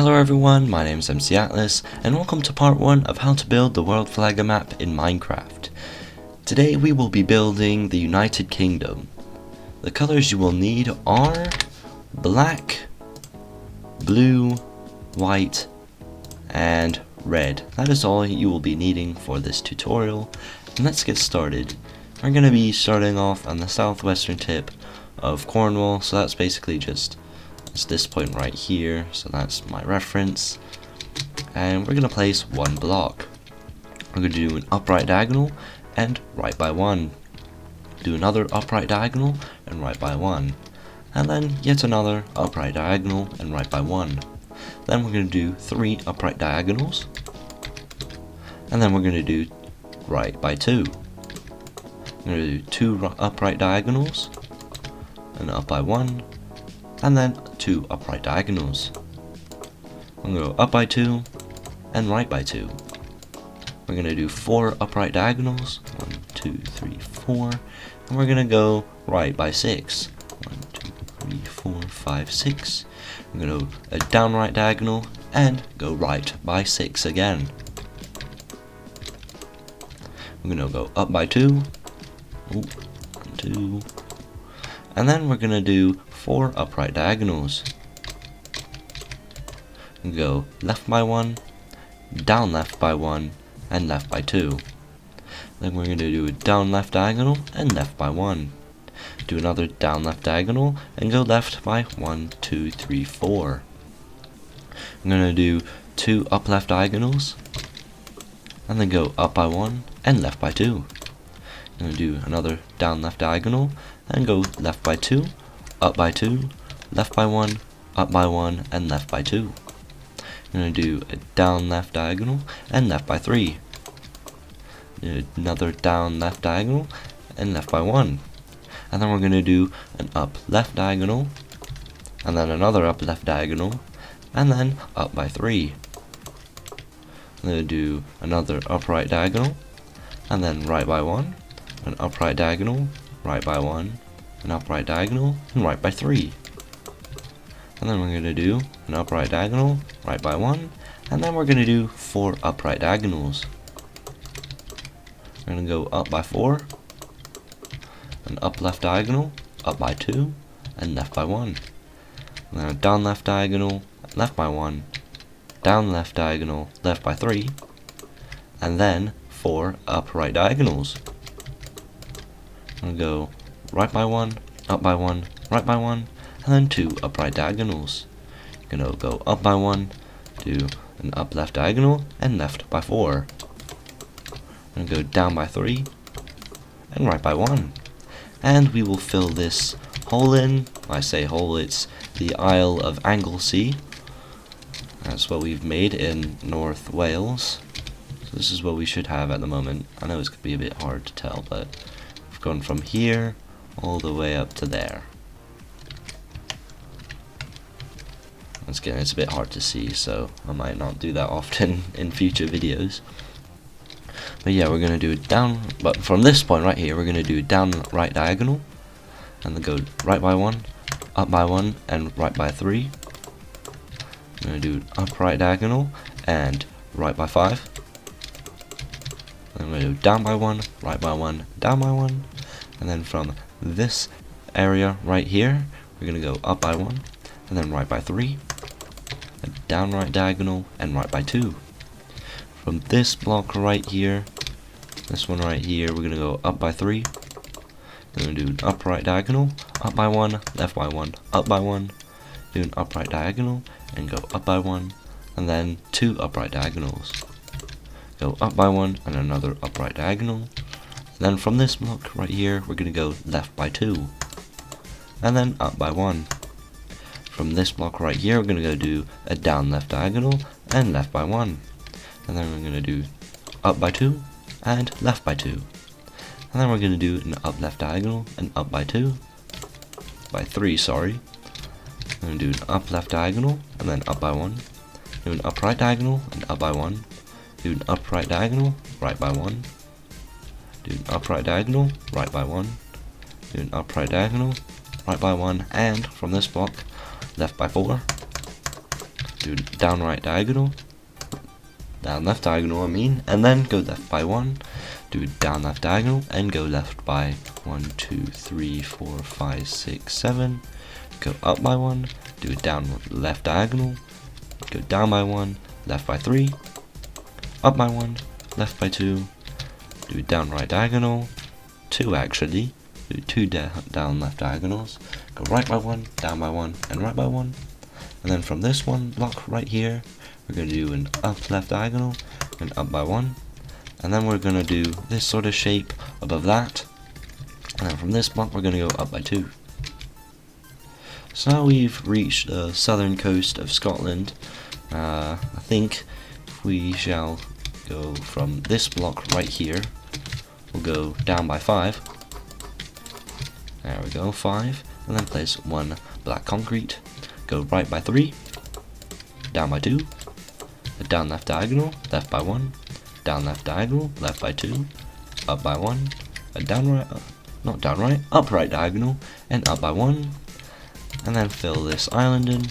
Hello everyone, my name is MC Atlas, and welcome to part 1 of how to build the world flagger map in Minecraft. Today we will be building the United Kingdom. The colors you will need are black, blue, white, and red. That is all you will be needing for this tutorial, and let's get started. We're going to be starting off on the southwestern tip of Cornwall, so that's basically just this point right here, so that's my reference. And we're going to place one block. We're going to do an upright diagonal and right by one. Do another upright diagonal and right by one. And then yet another upright diagonal and right by one. Then we're going to do 3 upright diagonals. And then we're going to do right by 2. We're going to do 2 upright diagonals and up by 1. And then 2 upright diagonals. I'm going to go up by 2 and right by 2. We're going to do 4 upright diagonals, 1, 2, 3, 4, and we're going to go right by 6. 1, 2, 3, 4, 5, 6. We're going to go a down right diagonal and go right by 6 again. We're going to go up by 2, 1, 2, and then we're going to do 4 upright diagonals. And go left by 1, down left by 1, and left by 2. Then we're going to do a down left diagonal and left by 1. Do another down left diagonal and go left by 1, 2, 3, 4. I'm going to do 2 up left diagonals and then go up by 1 and left by 2. I'm going to do another down left diagonal and go left by 2, up by 2, left by 1, up by 1, and left by 2. I'm going to do a down left diagonal and left by 3. Another down left diagonal and left by 1. And then we're going to do an up left diagonal, and then another up left diagonal, and then up by 3. I'm going to do another upright diagonal, and then right by 1, an upright diagonal, right by 1, an upright diagonal, and right by 3. And then we're going to do an upright diagonal, right by 1, and then we're going to do 4 upright diagonals. We're going to go up by 4, an up left diagonal, up by 2, and left by 1. And then a down left diagonal, left by 1, down left diagonal, left by 3, and then 4 upright diagonals. I'm going to go right by 1, up by 1, right by 1, and then 2 upright diagonals. You're going to go up by 1, do an up left diagonal, and left by 4. I'm going to go down by 3, and right by 1. And we will fill this hole in. I say hole, it's the Isle of Anglesey. That's what we've made in North Wales. So this is what we should have at the moment. I know it's going to be a bit hard to tell, but we've gone from here all the way up to there. It's a bit hard to see, so I might not do that often in future videos. But yeah, we're going to do it down, but from this point right here, we're going to do down right diagonal, and then go right by 1, up by 1, and right by 3. I'm going to do up right diagonal, and right by 5. Then I'm going to do down by 1, right by 1, down by 1. And then from this area right here, we're going to go up by 1, and then right by 3, a down right diagonal, and right by 2. From this block right here, this one right here, we're going to go up by 3. Then we're going to do an upright diagonal, up by 1, left by 1, up by 1, do an upright diagonal, and go up by 1, and then 2 upright diagonals. Go up by 1, and another upright diagonal. Then from this block right here, we're going to go left by 2, and then up by 1. From this block right here, we're going to go do a down left diagonal and left by 1. And then we're going to do up by 2 and left by 2. And then we're going to do an up left diagonal and up by 2, by 3, sorry. We're going to do an up left diagonal and then up by 1. Do an upright diagonal and up by 1. Do an upright diagonal, right by 1. Do an upright diagonal, right by 1. Do an upright diagonal, right by 1. And from this block, left by 4, do down right diagonal, down left diagonal I mean, and then go left by 1, do down left diagonal, and go left by 1, 2, 3, 4, 5, 6, 7, go up by 1, do down left diagonal, go down by 1, left by 3, up by 1, left by 2, do down right diagonal, 2 actually, do 2 down left diagonals, go right by 1, down by 1, and right by 1, and then from this one block right here, we're going to do an up left diagonal, and up by 1, and then we're going to do this sort of shape above that, and then from this block we're going to go up by 2. So now we've reached the southern coast of Scotland. I think we shall go from this block right here, we'll go down by 5, there we go, 5, and then place 1 black concrete, go right by 3, down by 2, a down left diagonal, left by 1, down left diagonal, left by 2, up by 1, a down right, not down right, up right diagonal, and up by 1, and then fill this island in,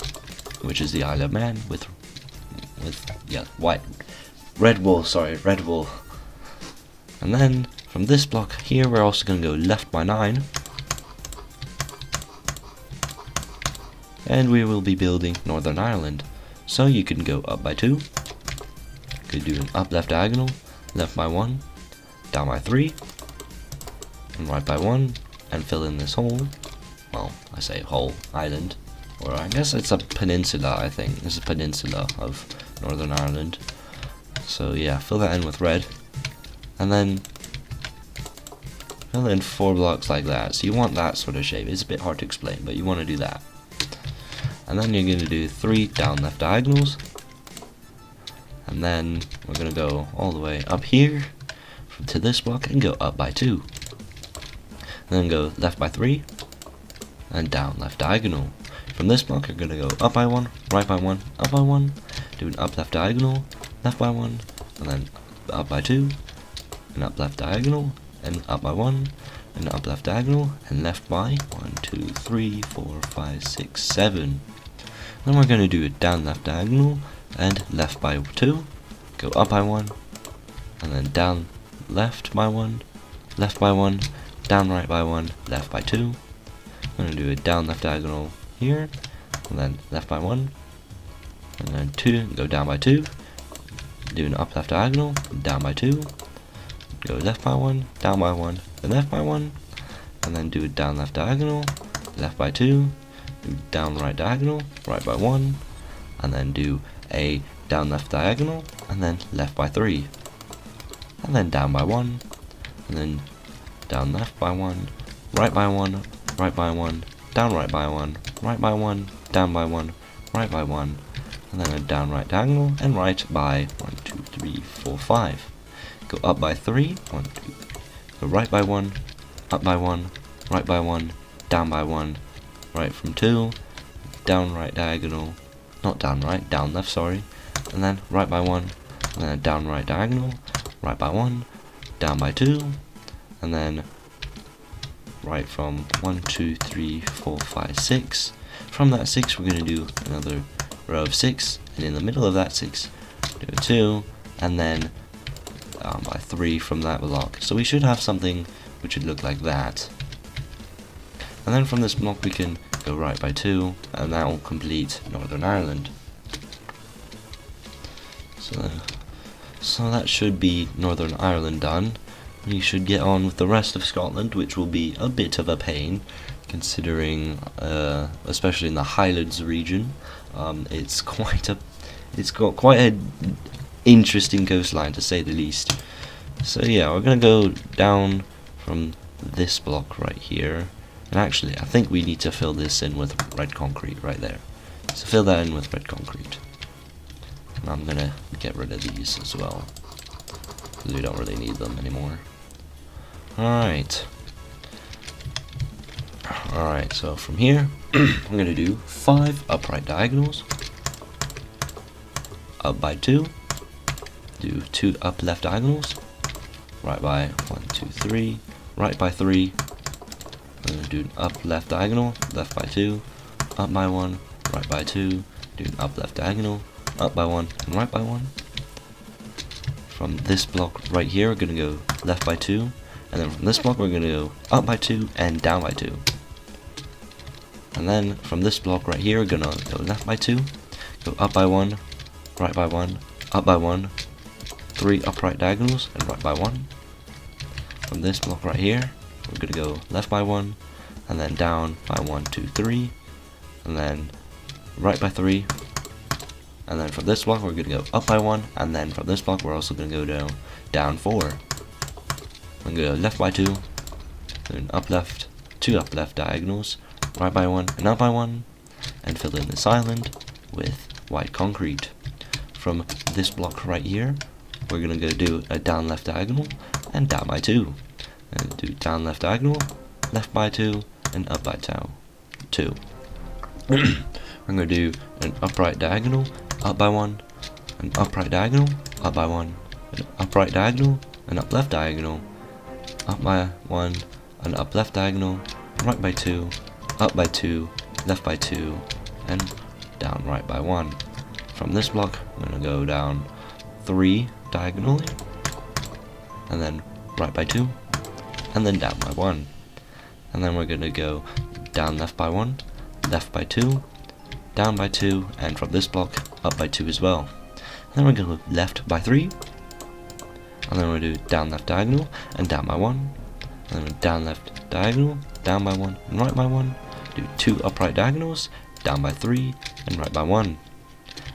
which is the Isle of Man, with yeah, red wool, and then from this block here we're also going to go left by 9, and we will be building Northern Ireland. So you can go up by 2, could do an up left diagonal, left by 1, down by 3, and right by 1, and fill in this hole, well, I say whole, island, or I guess it's a peninsula, I think, it's a peninsula of Northern Ireland. So yeah, fill that in with red, and then fill in 4 blocks like that. So you want that sort of shape, it's a bit hard to explain, but you want to do that. And then you're going to do 3 down left diagonals, and then we're going to go all the way up here to this block and go up by 2, and then go left by 3 and down left diagonal. From this block you're going to go up by 1, right by 1, up by 1, do an up left diagonal, left by 1, and then up by 2, and up left diagonal, and up by 1, and up left diagonal, and left by 1, 2, 3, 4, 5, 6, 7. Then we're going to do a down left diagonal, and left by 2, go up by 1, and then down left by 1, left by 1, down right by 1, left by 2. I'm going to do a down left diagonal here, and then left by 1, and then 2, go down by 2, do an up left diagonal, down by 2, go left by 1, down by 1, then left by 1, and then do a down left diagonal, left by 2, do down right diagonal, right by 1, and then do a down left diagonal, and then left by 3, and then down by 1, and then down left by 1, right by 1, right by 1, down right by 1, right by 1, down by 1, right by 1, and then a down right diagonal, and right by 1, 2, 3, 4, 5. Go up by 3, 1, 2, go right by 1, up by 1, right by 1, down by 1, right from 2, down right diagonal, not down right, down left, sorry, and then right by 1, and then a down right diagonal, right by 1, down by 2, and then right from 1, 2, 3, 4, 5, 6. From that 6 we're going to do another row of 6, and in the middle of that 6 do a 2, and then by 3 from that block. So we should have something which would look like that. And then from this block we can go right by 2, and that will complete Northern Ireland. So that should be Northern Ireland done. We should get on with the rest of Scotland, which will be a bit of a pain, considering, especially in the Highlands region, it's got quite a interesting coastline, to say the least. So yeah, we're gonna go down from this block right here, and actually I think we need to fill this in with red concrete right there. So fill that in with red concrete, and I'm gonna get rid of these as well, because we don't really need them anymore. Alright, so from here I'm gonna do 5 upright diagonals, up by 2, do 2 up left diagonals, right by 1, 2, 3, right by 3, I'm gonna do an up left diagonal, left by 2, up by 1, right by 2, do an up left diagonal, up by 1 and right by 1. From this block right here, we're going to go left by 2, and then from this block we're going to go up by 2 and down by 2. And then from this block right here, we're going to go left by 2, go up by 1, right by 1, up by 1, 3 upright diagonals and right by 1. From this block right here, we're going to go left by 1, and then down by 1, 2, 3, and then right by 3. And then from this block we're going to go up by 1, and then from this block we're also going to go down 4. We're going to go left by 2, then up left, 2 up left diagonals, right by 1 and up by 1, and fill in this island with white concrete. From this block right here, we're going to go do a down left diagonal and down by 2. And do down left diagonal, left by 2, and up by 2. We're going to do an upright diagonal, up by 1, an upright diagonal, up by 1, an upright diagonal, an up left diagonal, up by 1, an up left diagonal, right by 2, up by 2, left by 2, and down right by 1. From this block, I'm going to go down 3 diagonally, and then right by 2, and then down by 1. And then we're going to go down left by 1, left by 2, down by 2, and from this block up by 2 as well. And then we're going to go left by 3, and then we're going to do down left diagonal and down by 1, and then down left diagonal, down by 1 and right by 1, do 2 upright diagonals, down by 3 and right by 1.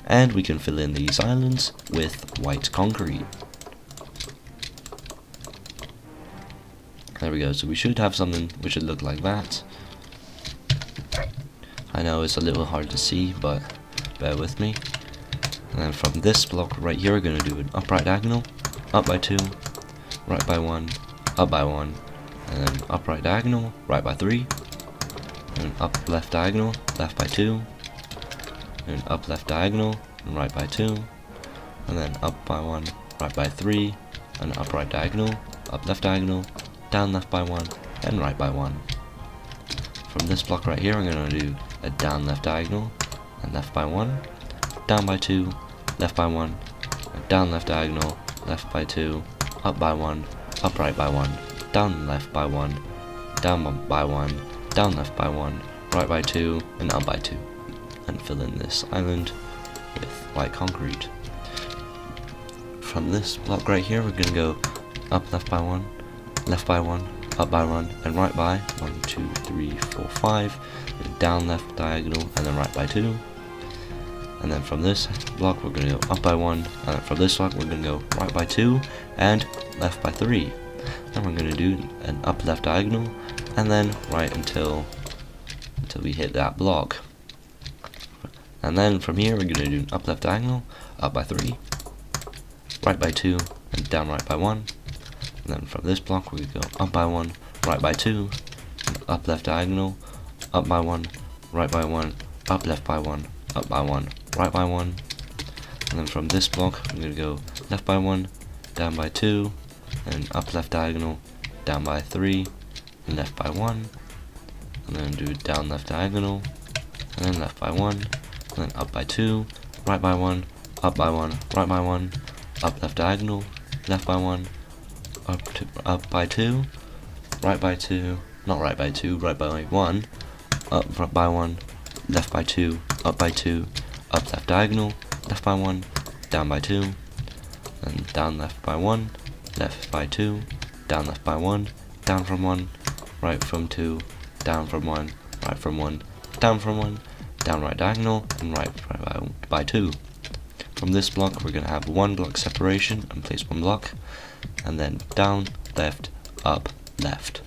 And we can fill in these islands with white concrete. There we go, so we should have something which should look like that. I know it's a little hard to see, but bear with me. And then from this block right here, we're going to do an upright diagonal, up by 2, right by 1, up by 1, and then upright diagonal, right by 3, and up left diagonal, left by 2, and up left diagonal, and right by 2, and then up by 1, right by 3, and upright diagonal, up left diagonal, down left by 1, and right by 1. From this block right here, I'm going to do a down left diagonal, and left by 1, down by 2, left by 1, a down left diagonal, left by 2, up by 1, up right by 1, down left by 1, down by 1, down left by 1, right by 2, and up by 2. And fill in this island with white concrete. From this block right here, we're going to go up left by 1, left by 1, up by 1, and right by 1, 2, 3, 4, 5, down left diagonal, and then right by 2. And then from this block we're going to go up by 1, and then from this block we're going to go right by 2 and left by 3. Then we're going to do an up left diagonal, and then right until we hit that block. And then from here we're going to do an up left diagonal, up by 3, right by 2, and down right by 1. And then from this block we go up by 1, right by 2, up left diagonal, up by 1, right by 1, up left by 1, up by 1, right by 1. And then from this block I'm going to go left by 1, down by 2, and up left diagonal, down by 3, and left by 1. And then do down left diagonal, and then left by 1, and then up by 2, right by 1, up by 1, right by 1, up left diagonal, left by 1, up by 2, right by 2, not right by 2, right by 1, up by 1, left by 2, up by 2, up left diagonal, left by 1, down by 2, and down left by 1, left by 2, down left by 1, down from 1, right from 2, down from 1, right from 1, down from 1, down right diagonal, and right by 2. From this block we're going to have 1 block separation and place 1 block, and then down, left, up, left.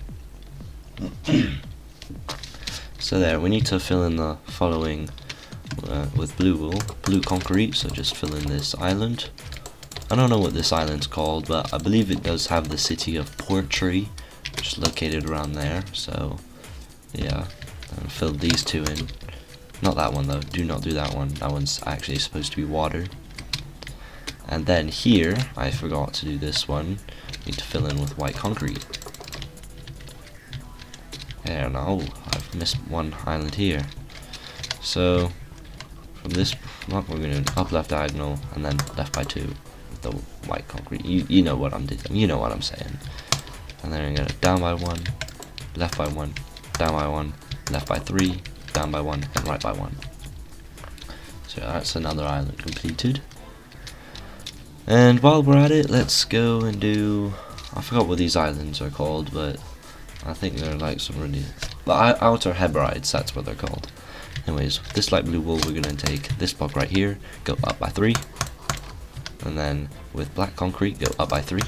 So there, we need to fill in the following with blue concrete, so just fill in this island. I don't know what this island's called, but I believe it does have the city of Portree, which is located around there, so yeah, and fill these 2 in. Not that one though, do not do that one, that one's actually supposed to be water. And then here, I forgot to do this one, need to fill in with white concrete. There, now I've missed one island here. So from this block we're going to up left diagonal and then left by 2 with the white concrete. You know what I'm doing. You know what I'm saying. And then we're going to down by 1, left by 1, down by 1, left by 3, down by 1, and right by 1. So that's another island completed. And while we're at it, let's go and do, I forgot what these islands are called, but I think they're like some really, the outer Hebrides, that's what they're called. Anyways, with this light blue wool, we're going to take this block right here, go up by 3, and then with black concrete, go up by 3,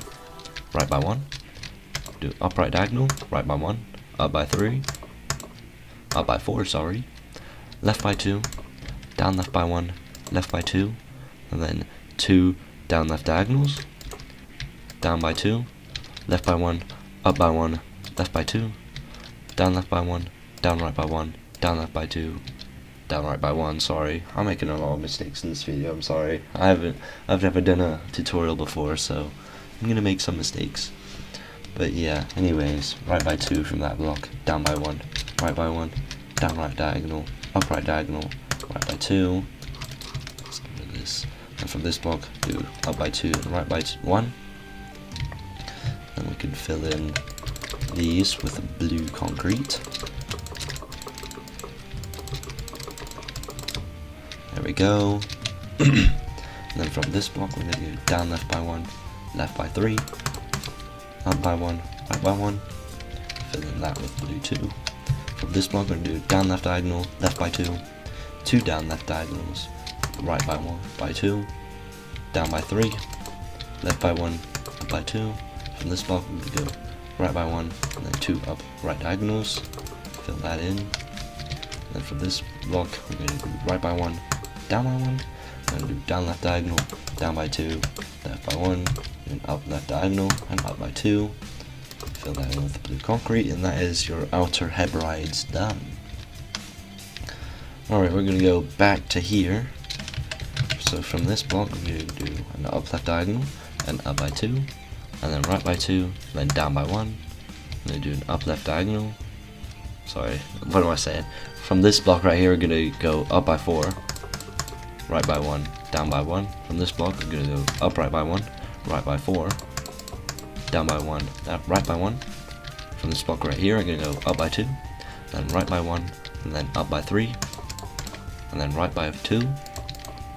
right by 1, do upright diagonal, right by 1, up by 3, up by 4, sorry, left by 2, down left by 1, left by 2, and then 2 down left diagonals, down by 2, left by 1, up by 1, left by 2, down left by 1, down right by 1, down left by 2, down right by 1, sorry. I'm making a lot of mistakes in this video, I'm sorry. I've never done a tutorial before, so I'm gonna make some mistakes. But yeah, anyways, right by 2 from that block, down by 1, right by 1, down right diagonal, up right diagonal, right by 2. Let's get rid of this. And from this block, do up by 2 and right by 1. Then we can fill in these with blue concrete. There we go. And then from this block, we're going to go down left by 1, left by 3, up by 1, right by 1. Fill in that with blue 2. From this block, we're going to do down left diagonal, left by 2, 2 down left diagonals, right by 1, by 2, down by 3, left by 1, up by 2. From this block, we go right by 1, and then 2 up right diagonals. Fill that in. Then from this block, we're going to do right by 1, down by 1, and do down left diagonal, down by 2, left by 1, and up left diagonal, and up by 2. Fill that in with the blue concrete, and that is your outer Hebrides done. Alright, we're going to go back to here. So from this block, we're going to do an up left diagonal, and up by 2, and then right by 2, then down by 1. I'm going to do an up left diagonal. Sorry, what am I saying? From this block right here, we're going to go up by 4, right by 1, down by 1. From this block, we're going to go up right by 1, right by 4, down by 1, right by 1. From this block right here, I'm going to go up by 2, then right by 1, and then up by 3, and then right by 2,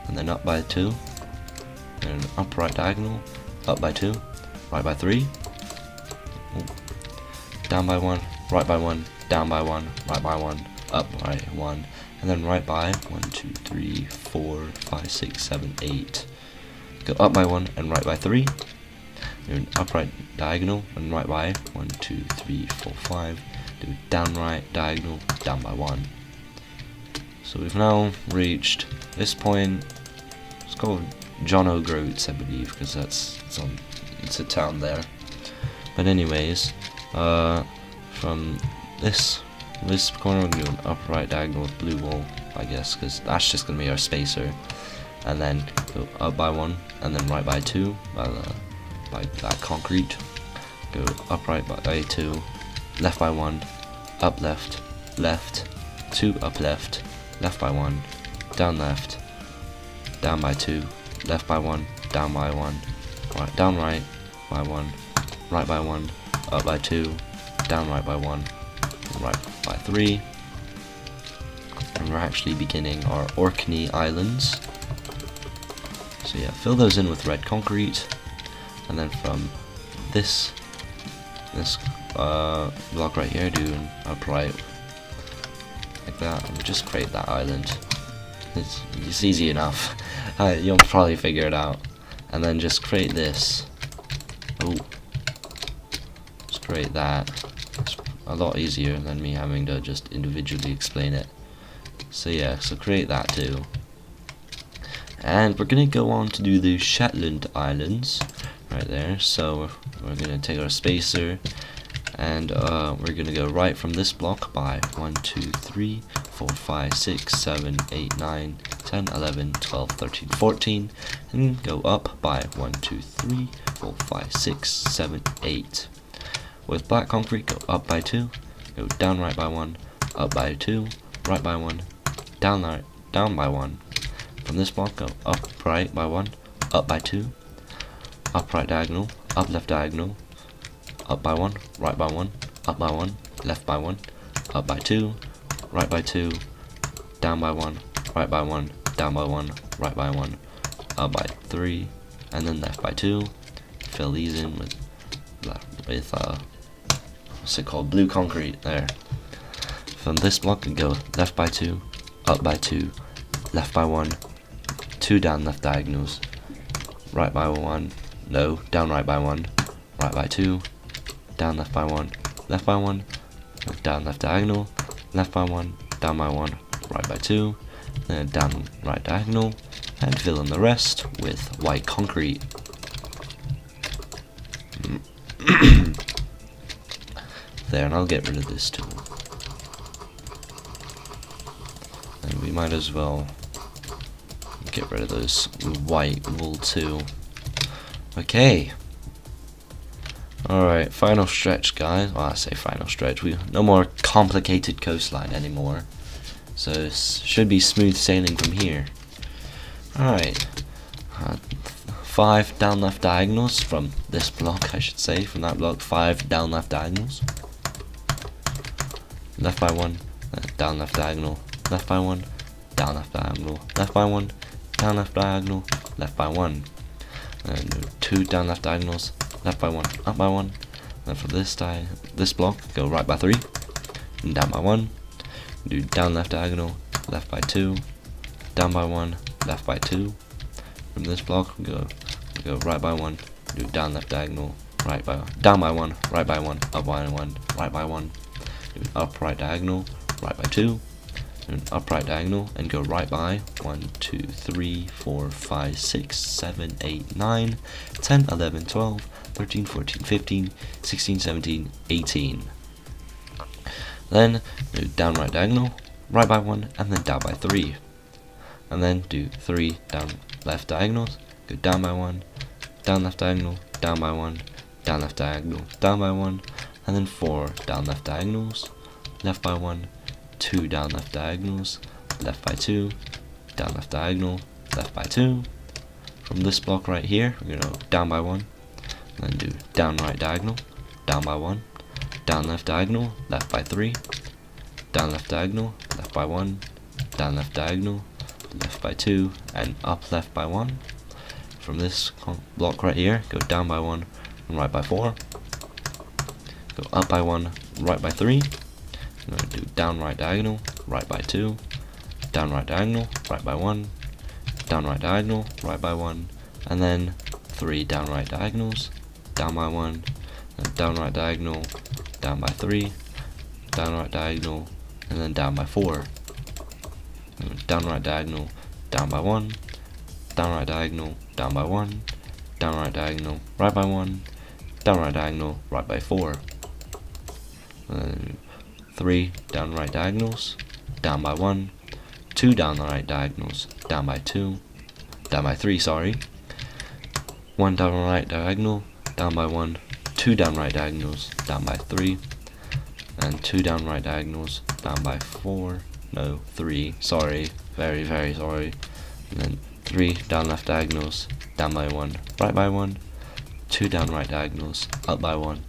and then up by 2, and up right diagonal, up by 2, right by 3, down by 1, right by 1, down by 1, right by 1, up right 1, and then right by 1, 2, 3, 4, 5, 6, 7, 8. Go up by 1 and right by 3. Do an upright diagonal and right by 1, 2, 3, 4, 5. Do down right diagonal, down by 1. So we've now reached this point. It's called John O'Groats, I believe, because it's a town there. But anyways, from this corner, we're going to do an upright diagonal with blue wool, I guess, because that's just going to be our spacer. And then go up by 1, and then right by 2 by that concrete. Go upright by 2, left by 1, up left, left, 2 up left, left by 1, down left, down by 2, left by 1, down by 1, right, down right by 1, right by 1, up by 2, down right by 1, right by 3. And we're actually beginning our Orkney Islands. So yeah, fill those in with red concrete, and then from this block right here, do an upright like that, and just create that island. It's easy enough. You'll probably figure it out. And then just create this. Oh, just create that. It's a lot easier than me having to just individually explain it. So yeah, so create that too. And we're gonna go on to do the Shetland Islands right there. So we're gonna take our spacer, and we're gonna go right from this block by 1, 2, 3, 4, 5, 6, 7, 8, 9, 10, 11, 12, 13, 14, and go up by 1, 2, 3, 4, 5, 6, 7, 8. With black concrete, go up by 2, go down right by 1, up by 2, right by 1, down by 1, from this block, go up right by 1, up by 2, up right diagonal, up left diagonal, up by 1, right by 1, up by 1, left by 1, up by 2, right by 2, down by 1, right by 1, down by 1, right by 1, up by 3, and then left by 2. Fill these in with what's it called, blue concrete there. From this block we go left by 2, up by 2, left by 1, 2 down left diagonals, right by 1, no, down right by 1, right by 2, down left by 1, left by 1, down left diagonal, left by 1, down by 1, right by 2, then down right diagonal, and fill in the rest with white concrete. There, and I'll get rid of this tool. And we might as well get rid of those white wool too. Okay. Alright, final stretch, guys. Well, I say final stretch. No more complicated coastline anymore. So it should be smooth sailing from here. Alright. 5 down left diagonals from this block, I should say. From that block, 5 down left diagonals. Left by 1, down left diagonal, left by 1, down left diagonal, left by 1, down left diagonal, left by 1. And 2 down left diagonals, left by 1, up by 1. Then for this block, go right by 3, and down by 1. Do down left diagonal, left by 2, down by 1, left by 2. From this block, we go right by 1, do down left diagonal, down by 1, right by 1, up by 1, right by 1. Do up right diagonal, right by 2, do an up right diagonal, and go right by 1, 2, 3, 4, 5, 6, 7, 8, 9, 10, 11, 12, 13, 14, 15, 16, 17, 18. Then do down right diagonal, right by 1, and then down by 3. And then do 3 down left diagonals, go down by 1, down left diagonal, down by 1, down left diagonal, down by 1, and then 4 down left diagonals, left by 1, 2 down left diagonals, left by 2, down left diagonal, left by 2. From this block right here, we're going to go down by 1, and then do down right diagonal, down by 1, down left diagonal, left by 3, down left diagonal, left by 1, down left diagonal, left by 2, and up left by 1. From this block right here, go down by 1, and right by 4. Go up by 1, right by 3. I'm going to do down right diagonal, right by 2. Down right diagonal, right by 1. Down right diagonal, right by 1. And then 3 down right diagonals, down by 1. And down right diagonal, down by 3. Down right diagonal, and then down by 4. And down right diagonal, down by 1. Down right diagonal, down by 1. Down right diagonal, right by 1. Down right diagonal, right by 4. And then 3 down right diagonals, down by 1. 2 down the right diagonals, down by 2. Down by 3, sorry. 1 down right diagonal, down by 1. 2 down right diagonals, down by 3. And 2 down right diagonals, down by 4. No, 3, sorry. Very, very sorry. And then 3 down left diagonals, down by 1, right by 1. 2 down right diagonals, up by 1,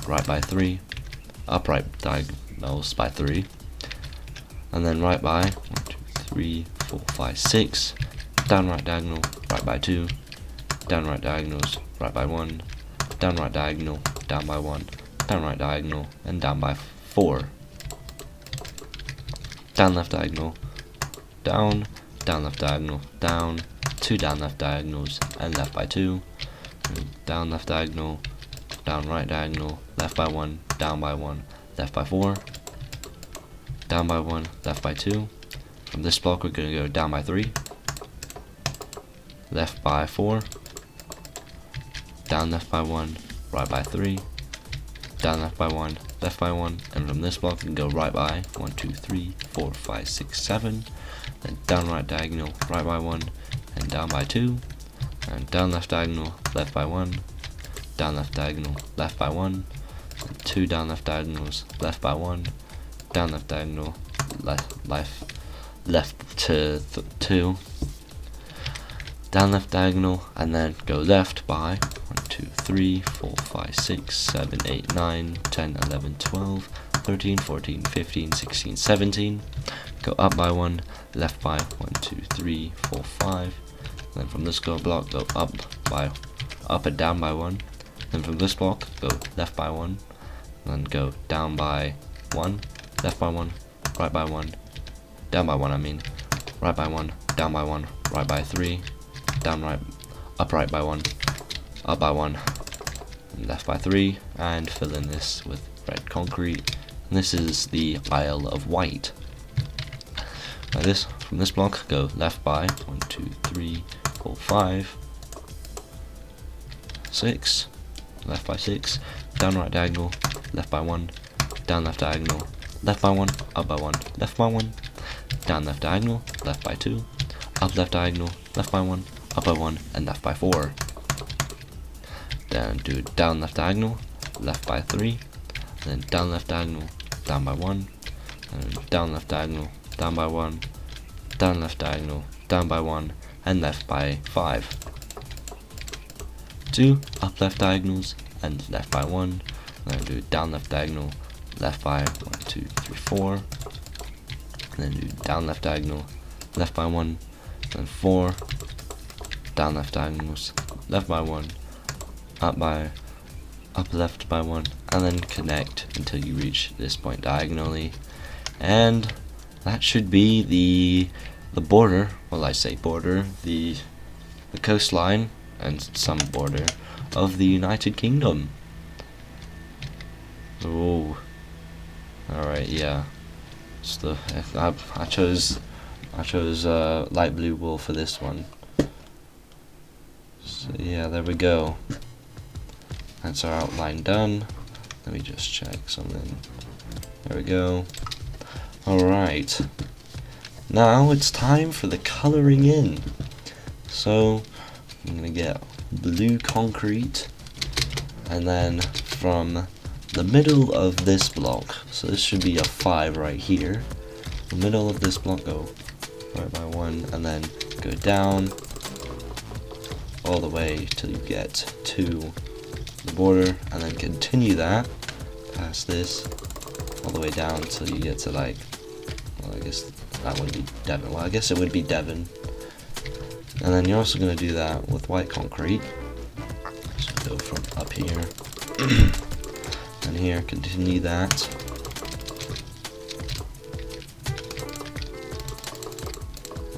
right by 3. Up right diagonals by 3. And then right by 1, 2, 3, 4, 5, 6. Down right diagonal, right by 2. Down right diagonals, right by 1. Down right diagonal, down by 1. Down right diagonal, and down by 4. Down left diagonal, down left diagonal, down. 2 down left diagonals, and left by 2. Down left diagonal, down right diagonal, left by 1, down by 1, left by 4. Down by 1, left by 2. From this block we're going to go down by 3. Left by 4. Down left by 1, right by 3. Down left by 1, left by 1. And from this block we can go right by 1, 2, 3, 4, 5, 6, 7. Then down right diagonal, right by 1, and down by 2. And down left diagonal, left by 1. Down left diagonal, left by 1. 2 down left diagonals, left by 1. Down left diagonal, left to 2. down left diagonal, and then go left by 1, 2, 3, 4, 5, 6, 7, 8, 9, 10, 11, 12, 13, 14, 15, 16, 17. Go up by 1, left by 1, 2, 3, 4, 5. Then from this block, go up and down by 1. Then from this block, go left by 1. Then go down by 1, left by 1, right by 1, down by 1. I mean, right by 1, down by 1, right by 3, down right, up right by 1, up by 1, and left by 3, and fill in this with red concrete. And this is the Isle of Wight. Like this, from this block, go left by 1, 2, 3, 4, 5, 6, left by 6, down right diagonal, left by 1, down left diagonal, left by 1, up by 1, left by 1, down left diagonal, left by 2, up left diagonal, left by 1, up by 1, and left by 4. Then do down left diagonal, left by 3, then down left diagonal, down by 1, and down left diagonal, down by 1, down left diagonal, down by 1, and left by 5. 2 up left diagonals and left by 1. Then do down left diagonal, left by 1, 2, 3, 4. And then do down left diagonal, left by 1, then 4. Down left diagonals, left by 1, up left by 1, and then connect until you reach this point diagonally. And that should be the border, well, I say border, the coastline and some border of the United Kingdom. Oh, alright, yeah. It's I chose light blue wool for this one. So yeah, there we go. That's our outline done. Let me just check something. There we go. Alright. Now it's time for the coloring in. So I'm gonna get blue concrete, and then from the middle of this block, so this should be a 5 right here, the middle of this block, go right by 1, and then go down all the way till you get to the border, and then continue that past this all the way down till you get to, like, well, I guess that would be Devon. Well, I guess it would be Devon. And then you're also going to do that with white concrete. So go from up here and here, continue that.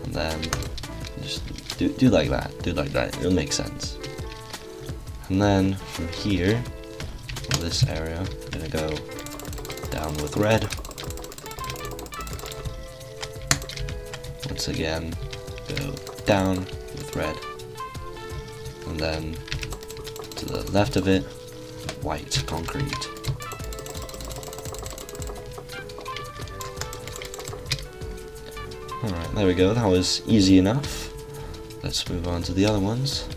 And then just do like that. Do like that. It'll make sense. And then from here, from this area, I'm going to go down with red. Once again, go down with red, and then to the left of it, white concrete. Alright, there we go, that was easy enough. Let's move on to the other ones.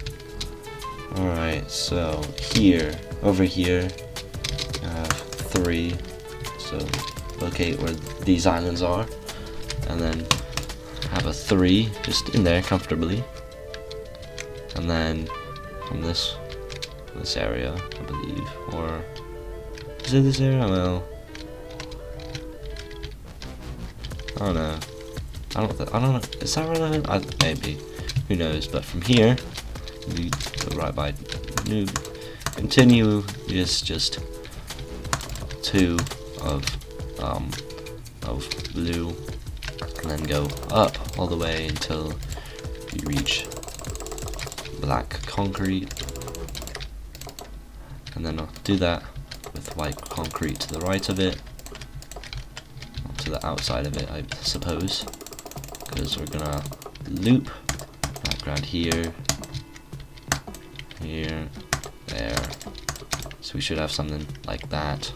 Alright, so here, over here, I have 3, so locate where these islands are, and then have a 3 just in there comfortably, and then from this area, I believe, or is it this area? Well, I don't know. I don't know. Is that relevant? Maybe. Who knows? But from here, we go right by. Continue. Just 2 of blue. And then go up all the way until you reach black concrete, and then I'll do that with white concrete to the right of it, to the outside of it, I suppose, because we're gonna loop background here, there, so we should have something like that.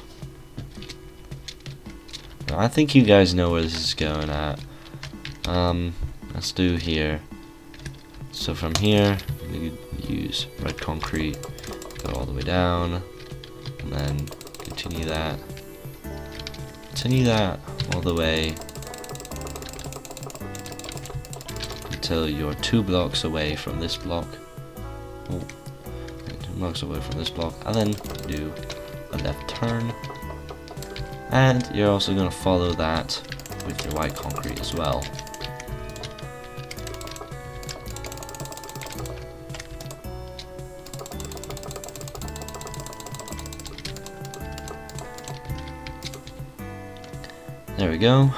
Now, I think you guys know where this is going at. Let's do here. So from here, we use red concrete, go all the way down, and then continue that all the way till you're 2 blocks away from this block. Oh, 2 blocks away from this block, and then do a left turn. And you're also going to follow that with your white concrete as well. There we go.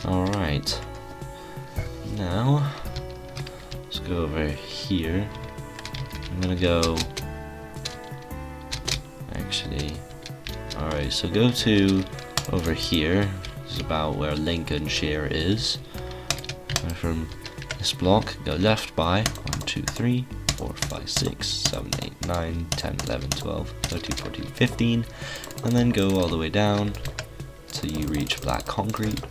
Alright. Now, let's go over here. I'm gonna go... Actually... Alright, so go to over here. This is about where Lincolnshire is. And from this block, go left by 1, 2, 3, 4, 5, 6, 7, 8, 9, 10, 11, 12, 13, 14, 15. And then go all the way down till you reach black concrete.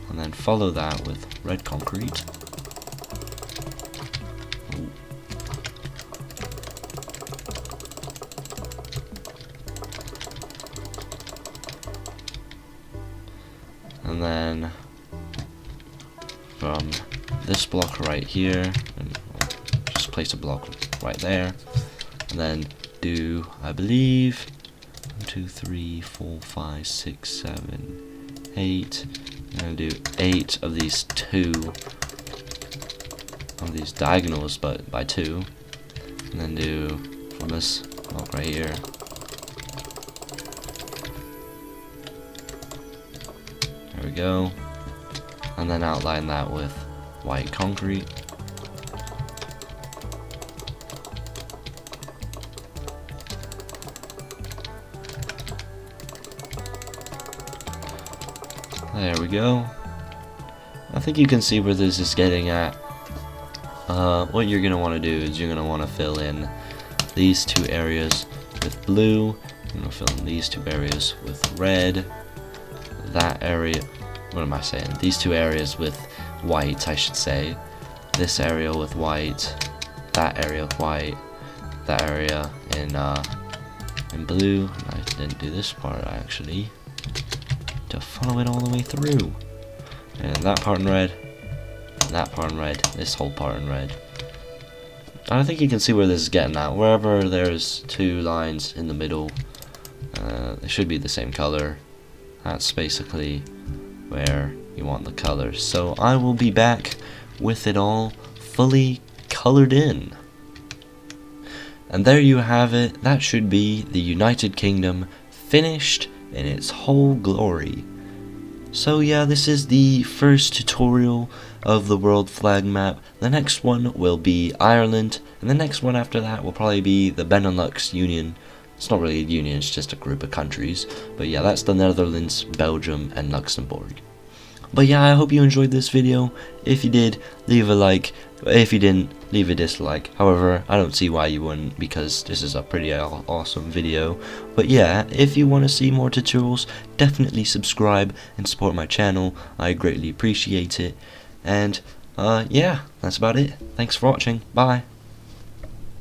And then follow that with red concrete. Ooh. And then from this block right here, and just place a block right there, and then do, I believe, 1, 2, 3, 4, 5, 6, 7, 8. I'm gonna do 8 of these diagonals, but by 2, and then do from this block right here. There we go, and then outline that with white concrete. There we go. I think you can see where this is getting at. What you're going to want to do is you're going to want to fill in these 2 areas with blue. You're going to fill in these 2 areas with red. That area, what am I saying? These 2 areas with white, I should say. This area with white. That area with white. That area in blue. I didn't do this part actually. To follow it all the way through, and that part in red, and that part in red, this whole part in red. I think you can see where this is getting at. Wherever there's 2 lines in the middle, they should be the same color. That's basically where you want the colors. So I will be back with it all fully colored in. And there you have it. That should be the United Kingdom finished in its whole glory. So yeah, this is the first tutorial of the world flag map. The next one will be Ireland, and the next one after that will probably be the Benelux Union. It's not really a union, it's just a group of countries. But yeah, that's the Netherlands, Belgium, and Luxembourg. But yeah, I hope you enjoyed this video. If you did, leave a like. If you didn't, leave a dislike. However, I don't see why you wouldn't, because this is a pretty awesome video. But yeah, if you want to see more tutorials, definitely subscribe and support my channel. I greatly appreciate it. And yeah, that's about it. Thanks for watching. Bye.